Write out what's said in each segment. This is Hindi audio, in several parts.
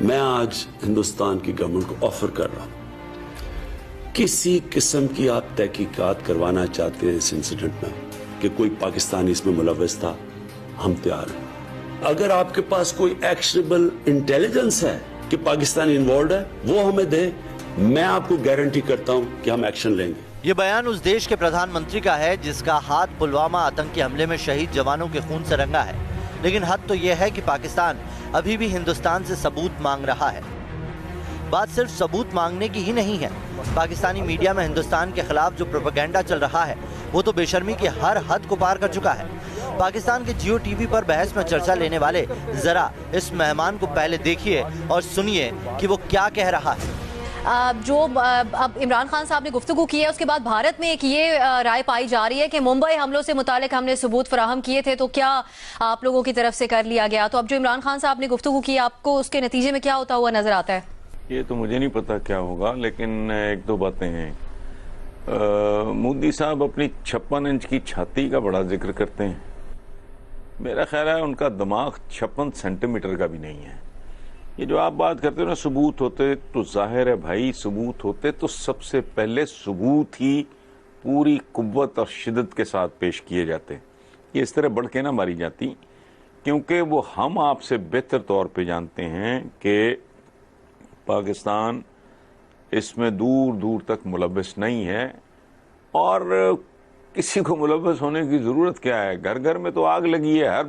मैं आज हिंदुस्तान की गवर्नमेंट को ऑफर कर रहा हूं, किसी किस्म की आप तहकीकात करवाना चाहते हैं इस इंसिडेंट में कि कोई पाकिस्तानी इसमें मुलव्वस था, हम तैयार हैं। अगर आपके पास कोई एक्शनेबल इंटेलिजेंस है कि पाकिस्तानी इन्वॉल्व है, वो हमें दे, मैं आपको गारंटी करता हूं कि हम एक्शन लेंगे। ये बयान उस देश के प्रधानमंत्री का है जिसका हाथ पुलवामा आतंकी हमले में शहीद जवानों के खून से रंगा है। लेकिन हद तो ये है कि पाकिस्तान अभी भी हिंदुस्तान से सबूत मांग रहा है। बात सिर्फ सबूत मांगने की ही नहीं है। पाकिस्तानी मीडिया में हिंदुस्तान के खिलाफ जो प्रोपेगेंडा चल रहा है वो तो बेशर्मी की हर हद को पार कर चुका है। पाकिस्तान के जियो टीवी पर बहस में चर्चा लेने वाले जरा इस मेहमान को पहले देखिए और सुनिए कि वो क्या कह रहा है। अब इमरान खान साहब ने गुफ्तगू की है, उसके बाद भारत में एक ये राय पाई जा रही है कि मुंबई हमलों से मुतालिक हमने सबूत फराहम किए थे, तो क्या आप लोगों की तरफ से कर लिया गया? तो अब जो इमरान खान साहब ने गुफ्तगू की, आपको उसके नतीजे में क्या होता हुआ नजर आता है? ये तो मुझे नहीं पता क्या होगा, लेकिन एक दो बातें हैं। मोदी साहब अपनी 56 इंच की छाती का बड़ा जिक्र करते हैं। मेरा ख्याल है उनका दिमाग 56 सेंटीमीटर का भी नहीं है। ये जो आप बात करते हो ना सबूत होते, तो जाहिर है भाई सबूत होते तो सबसे पहले सबूत ही पूरी कुव्वत और शिद्दत के साथ पेश किए जाते। ये इस तरह बढ़ के ना मारी जाती, क्योंकि वो हम आपसे बेहतर तौर पे जानते हैं कि पाकिस्तान इसमें दूर दूर तक मुलव्वस नहीं है, और किसी को मुलव्वस होने की जरूरत क्या है? घर घर में तो आग लगी है। हर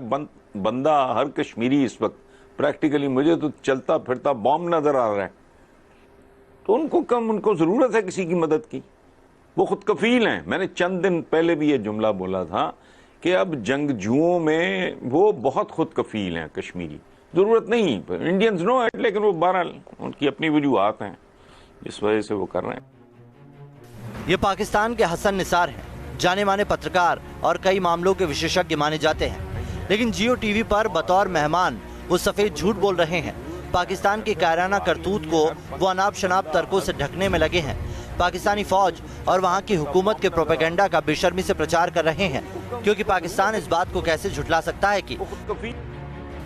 बंदा, हर कश्मीरी इस वक्त प्रैक्टिकली, मुझे तो चलता फिरता बॉम्ब नजर आ रहा है। तो उनको जरूरत है किसी की मदद की? वो खुद कफील हैं। मैंने चंद दिन पहले भी ये जुमला बोला था कि अब जंगजुओं में वो बहुत खुद कफील हैं कश्मीरी। जरूरत नहीं, इंडियंस नो इट, लेकिन वो बहरहाल उनकी अपनी वजूहात हैं जिस वजह से वो कर रहे हैं। ये पाकिस्तान के हसन निसार हैं, जाने माने पत्रकार और कई मामलों के विशेषज्ञ माने जाते हैं। लेकिन जियो टीवी पर बतौर मेहमान वो सफेद झूठ बोल रहे हैं। पाकिस्तान की कायराना करतूत को वो अनाप शनाप तर्कों से ढकने में लगे हैं। पाकिस्तानी फौज और वहाँ की हुकूमत के प्रोपेगेंडा का बेशर्मी से प्रचार कर रहे हैं, क्योंकि पाकिस्तान इस बात को कैसे झुठला सकता है कि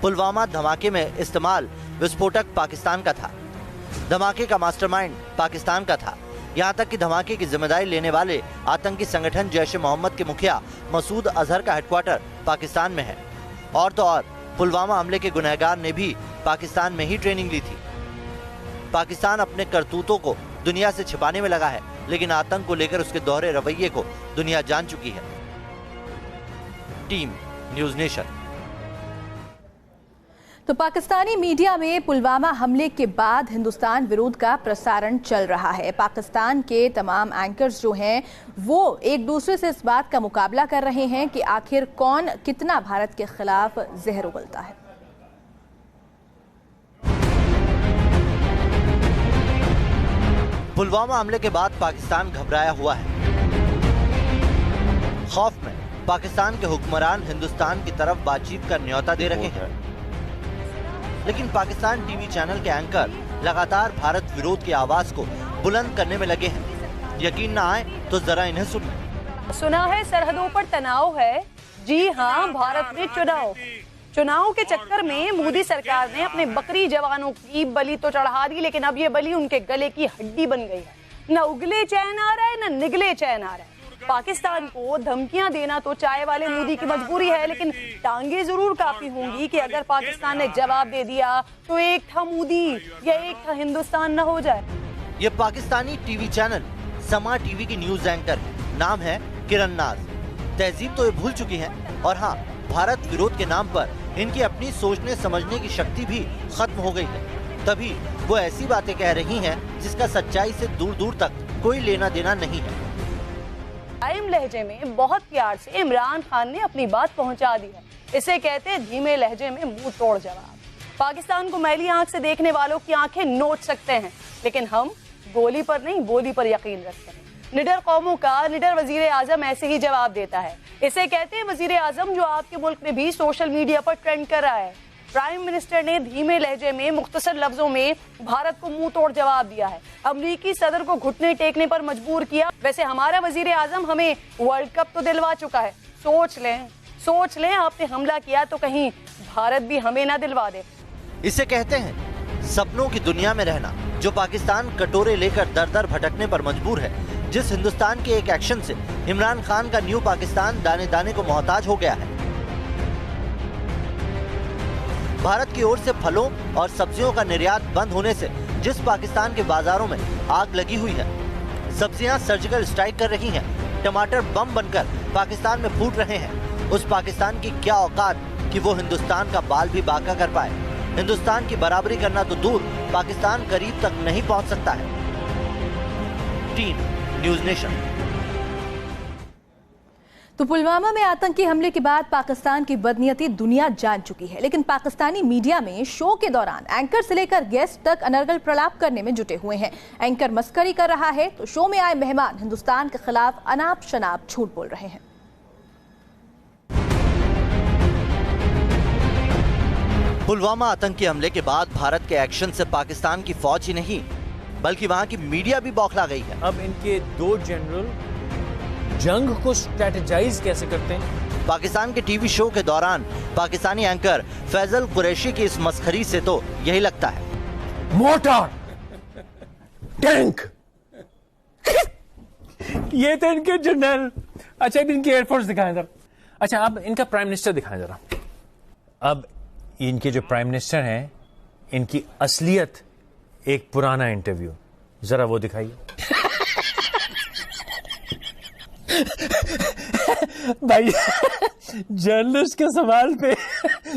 पुलवामा धमाके में इस्तेमाल विस्फोटक पाकिस्तान का था, धमाके का मास्टरमाइंड पाकिस्तान का था। यहाँ तक कि धमाके की जिम्मेदारी लेने वाले आतंकी संगठन जैश ए मोहम्मद के मुखिया मसूद अजहर का हेडक्वार्टर पाकिस्तान में है। और तो और पुलवामा हमले के गुनहगार ने भी पाकिस्तान में ही ट्रेनिंग ली थी। पाकिस्तान अपने करतूतों को दुनिया से छिपाने में लगा है, लेकिन आतंक को लेकर उसके दोहरे रवैये को दुनिया जान चुकी है। Team news nation. तो पाकिस्तानी मीडिया में पुलवामा हमले के बाद हिंदुस्तान विरोध का प्रसारण चल रहा है। पाकिस्तान के तमाम एंकर्स जो हैं वो एक दूसरे से इस बात का मुकाबला कर रहे हैं कि आखिर कौन कितना भारत के खिलाफ जहर उगलता है। पुलवामा हमले के बाद पाकिस्तान घबराया हुआ है। खौफ में पाकिस्तान के हुक्मरान हिंदुस्तान की तरफ बातचीत का न्योता दे रहे हैं, लेकिन पाकिस्तान टीवी चैनल के एंकर लगातार भारत विरोध की आवाज को बुलंद करने में लगे हैं। यकीन ना आए तो जरा इन्हें सुनिए। सुना है सरहदों पर तनाव है। जी हाँ, भारत में चुनाव के चक्कर में मोदी सरकार ने अपने बकरी जवानों की बलि तो चढ़ा दी, लेकिन अब ये बलि उनके गले की हड्डी बन गई है। न उगले चैन आ रहा है, न निगले चैन आ रहा है। पाकिस्तान को धमकियां देना तो चाय वाले मोदी की मजबूरी है, लेकिन टांगे जरूर काफी होंगी कि अगर पाकिस्तान ने जवाब दे दिया तो एक था मोदी या एक था हिंदुस्तान न हो जाए। ये पाकिस्तानी टीवी चैनल समा टीवी की न्यूज एंकर है। नाम है किरण नाज। तहजीब तो ये भूल चुकी है, और हाँ, भारत विरोध के नाम पर इनकी अपनी सोचने समझने की शक्ति भी खत्म हो गई है। तभी वो ऐसी बातें कह रही हैं जिसका सच्चाई से दूर दूर तक कोई लेना देना नहीं है। टाइम लहजे में बहुत प्यार से इमरान खान ने अपनी बात पहुंचा दी है। इसे कहते हैं धीमे लहजे में मुंह तोड़ जवाब। पाकिस्तान को मैली आंख से देखने वालों की आंखें नोच सकते हैं, लेकिन हम गोली पर नहीं बोली पर यकीन रखते हैं। निडर कौमों का निडर वजीर आजम ऐसे ही जवाब देता है। इसे कहते हैं वजीर आजम जो आपके मुल्क में भी सोशल मीडिया पर ट्रेंड कर रहा है। प्राइम मिनिस्टर ने धीमे लहजे में मुख्तसर लफ्जों में भारत को मुंह तोड़ जवाब दिया है। अमरीकी सदर को घुटने टेकने पर मजबूर किया। वैसे हमारा वजीर आजम हमें वर्ल्ड कप तो दिलवा चुका है। सोच लें आपने हमला किया तो कहीं भारत भी हमें ना दिलवा दे। इसे कहते हैं सपनों की दुनिया में रहना, जो पाकिस्तान कटोरे लेकर दर दर भटकने पर मजबूर है। जिस हिंदुस्तान के एक एक्शन से इमरान खान का न्यू पाकिस्तान दाने दाने को मोहताज हो गया है। भारत की ओर से फलों और सब्जियों का निर्यात बंद होने से जिस पाकिस्तान के बाजारों में आग लगी हुई है, सब्जियां सर्जिकल स्ट्राइक कर रही हैं, टमाटर बम बनकर पाकिस्तान में फूट रहे हैं, उस पाकिस्तान की क्या औकात कि वो हिंदुस्तान का बाल भी बांका कर पाए। हिंदुस्तान की बराबरी करना तो दूर, पाकिस्तान करीब तक नहीं पहुंच सकता है। Team news nation. तो पुलवामा में आतंकी हमले के बाद पाकिस्तान की बदनीयती दुनिया जान चुकी है, लेकिन पाकिस्तानी मीडिया में शो के दौरान एंकर से लेकर गेस्ट तक अनर्गल प्रलाप करने में जुटे हुए हैं। एंकर मस्करी कर रहा है तो शो में आए मेहमान हिंदुस्तान के खिलाफ अनाप शनाप झूठ बोल रहे हैं। पुलवामा आतंकी हमले के बाद भारत के एक्शन से पाकिस्तान की फौज ही नहीं बल्कि वहां की मीडिया भी बौखला गई है। अब इनके दो जनरल जंग को स्ट्रेटेजाइज कैसे करते हैं। पाकिस्तान के टीवी शो के दौरान पाकिस्तानी एंकर फैजल कुरैशी की इस मस्खरी से तो यही लगता है। मोटर, टैंक, ये तो इनके जनरल। अच्छा, अब इनकी एयरफोर्स दिखाएं जरा। अच्छा, अब इनका प्राइम मिनिस्टर दिखाएं जरा। अब इनके जो प्राइम मिनिस्टर हैं, इनकी असलियत एक पुराना इंटरव्यू, जरा वो दिखाइए। भाई, जर्नलिस्ट के सवाल पे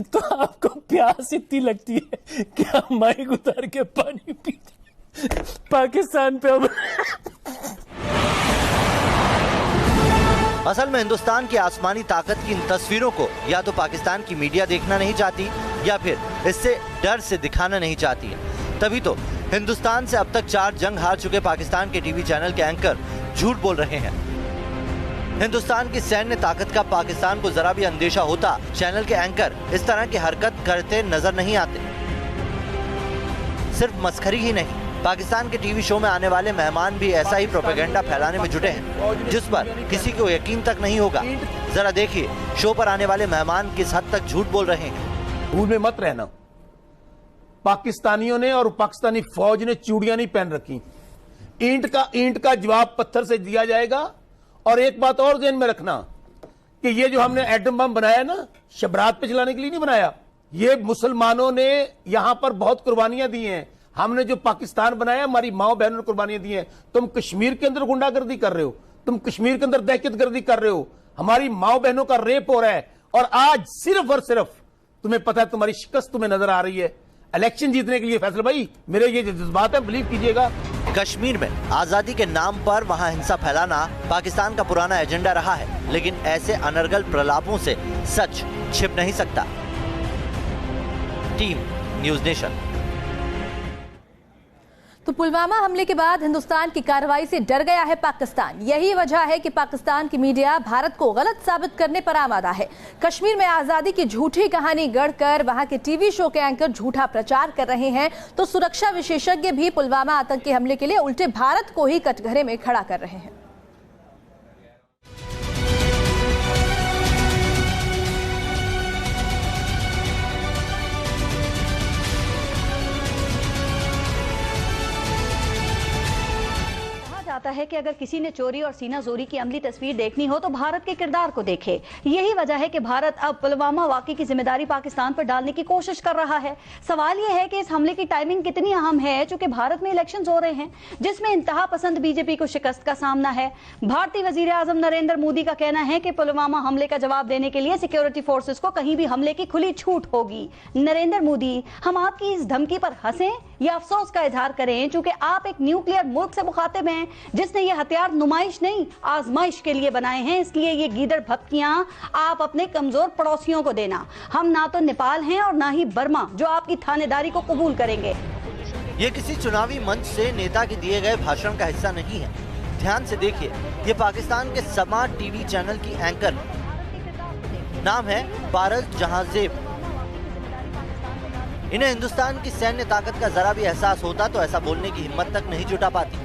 तो आपको प्यास इतनी लगती है कि आप माइक उतार के पानी पीते। पाकिस्तान पे अब असल में हिंदुस्तान की आसमानी ताकत की इन तस्वीरों को या तो पाकिस्तान की मीडिया देखना नहीं चाहती या फिर इससे डर से दिखाना नहीं चाहती है। तभी तो हिंदुस्तान से अब तक 4 जंग हार चुके पाकिस्तान के टीवी चैनल के एंकर झूठ बोल रहे हैं। हिंदुस्तान की सैन्य ताकत का पाकिस्तान को जरा भी अंदेशा होता, चैनल के एंकर इस तरह की हरकत करते नजर नहीं आते। सिर्फ मस्खरी ही नहीं, पाकिस्तान के टीवी शो में आने वाले मेहमान भी ऐसा ही प्रोपेगेंडा फैलाने में जुटे हैं, जिस पर किसी को यकीन तक नहीं होगा। जरा देखिए शो पर आने वाले मेहमान किस हद तक झूठ बोल रहे हैं। भूल में मत रहना, पाकिस्तानियों ने और पाकिस्तानी फौज ने चूड़ियां नहीं पहन रखी। ईंट का जवाब पत्थर से दिया जाएगा। और एक बात और ध्यान में रखना कि ये जो हमने एटम बम बनाया ना, शबरात पे चलाने के लिए नहीं बनाया। ये मुसलमानों ने यहां पर बहुत कुर्बानियां दी हैं। हमने जो पाकिस्तान बनाया, हमारी माओ बहनों ने कुर्बानियां दी हैं। तुम कश्मीर के अंदर गुंडागर्दी कर रहे हो, तुम कश्मीर के अंदर दहशतगर्दी कर रहे हो, हमारी माओ बहनों का रेप हो रहा है। और आज सिर्फ और सिर्फ तुम्हें पता है, तुम्हारी शिकस्त तुम्हें नजर आ रही है। इलेक्शन जीतने के लिए फैसला, भाई मेरे ये जज्बात है, बिलीव कीजिएगा। कश्मीर में आजादी के नाम पर वहां हिंसा फैलाना पाकिस्तान का पुराना एजेंडा रहा है, लेकिन ऐसे अनर्गल प्रलापों से सच छिप नहीं सकता। Team news nation. तो पुलवामा हमले के बाद हिंदुस्तान की कार्रवाई से डर गया है पाकिस्तान। यही वजह है कि पाकिस्तान की मीडिया भारत को गलत साबित करने पर आमादा है। कश्मीर में आजादी की झूठी कहानी गढ़कर वहां के टीवी शो के एंकर झूठा प्रचार कर रहे हैं, तो सुरक्षा विशेषज्ञ भी पुलवामा आतंकी हमले के लिए उल्टे भारत को ही कटघरे में खड़ा कर रहे हैं। आता है कि अगर किसी ने चोरी और सीना जोरी की अमली तस्वीर देखनी हो तो भारत के किरदार को देखे। यही वजह है कि भारत अब पुलवामा वाकई की जिम्मेदारी पाकिस्तान पर डालने की कोशिश कर रहा है। सवाल यह है कि इस हमले की टाइमिंग कितनी अहम है, चूंकि भारत में इलेक्शंस हो रहे हैं जिसमें इंतहा पसंद बीजेपी को शिकस्त का सामना है। भारतीय वजीर आजम नरेंद्र मोदी का कहना है कि पुलवामा हमले का जवाब देने के लिए सिक्योरिटी फोर्सेस को कहीं भी हमले की खुली छूट होगी। नरेंद्र मोदी, हम आपकी इस धमकी पर हंसें या अफसोस का इजहार करें, चूंकि आप एक न्यूक्लियर मुल्क से मुखातिब हैं जिसने ये हथियार नुमाइश नहीं आजमाइश के लिए बनाए हैं। इसलिए ये गीदड़ भपकियां आप अपने कमजोर पड़ोसियों को देना। हम ना तो नेपाल हैं और ना ही बर्मा जो आपकी थानेदारी को कबूल करेंगे। ये किसी चुनावी मंच से नेता के दिए गए भाषण का हिस्सा नहीं है। ध्यान से देखिए, ये पाकिस्तान के समा टीवी चैनल की एंकर, नाम है पारस जहांजेब। इन्हें हिंदुस्तान की सैन्य ताकत का जरा भी एहसास होता तो ऐसा बोलने की हिम्मत तक नहीं जुटा पाती।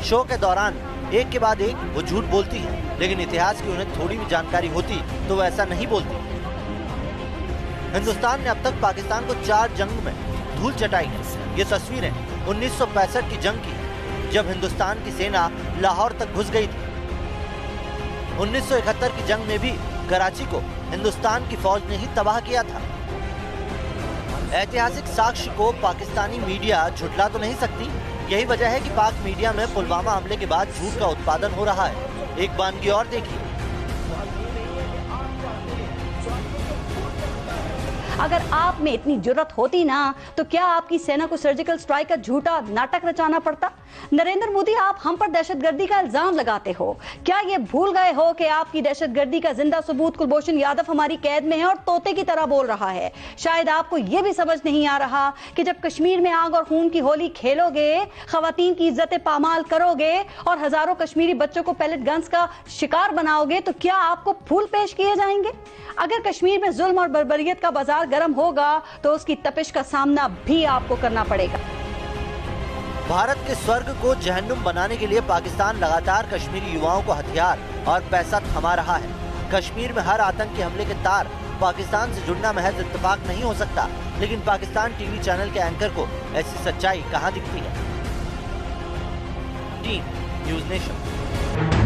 शो के दौरान एक के बाद एक वो झूठ बोलती है, लेकिन इतिहास की उन्हें थोड़ी भी जानकारी होती तो वो ऐसा नहीं बोलती। हिंदुस्तान ने अब तक पाकिस्तान को 4 जंग में धूल चटाई है। ये तस्वीरें 1965 की जंग की है, जब हिंदुस्तान की सेना लाहौर तक घुस गई थी। 1971 की जंग में भी कराची को हिंदुस्तान की फौज ने ही तबाह किया था। ऐतिहासिक साक्ष्य को पाकिस्तानी मीडिया झुठला तो नहीं सकती। यही वजह है कि पाक मीडिया में पुलवामा हमले के बाद झूठ का उत्पादन हो रहा है। एक वानगी और देखिए। अगर आप में इतनी जुर्रत होती ना तो क्या आपकी सेना को सर्जिकल स्ट्राइक का झूठा नाटक रचाना पड़ता? नरेंद्र मोदी, आप हम पर दहशतगर्दी का इल्जाम लगाते हो। क्या ये भूल गए हो कि आपकी दहशतगर्दी का जिंदा सबूत कुलभूषण यादव हमारी कैद में है और तोते की तरह बोल रहा है? शायद आपको ये भी समझ नहीं आ रहा कि जब कश्मीर में आग और खून की होली खेलोगे, खवातीन की इज्जत पामाल करोगे और हजारों कश्मीरी बच्चों को पैलेट गन्स का शिकार बनाओगे तो क्या आपको फूल पेश किए जाएंगे? अगर कश्मीर में जुल्म और बर्बरियत का बाजार गर्म होगा तो उसकी तपिश का सामना भी आपको करना पड़ेगा। भारत के स्वर्ग को जहन्नुम बनाने के लिए पाकिस्तान लगातार कश्मीरी युवाओं को हथियार और पैसा थमा रहा है। कश्मीर में हर आतंकी हमले के तार पाकिस्तान से जुड़ना महज इत्तेफाक नहीं हो सकता, लेकिन पाकिस्तान टीवी चैनल के एंकर को ऐसी सच्चाई कहां दिखती है? Team news nation.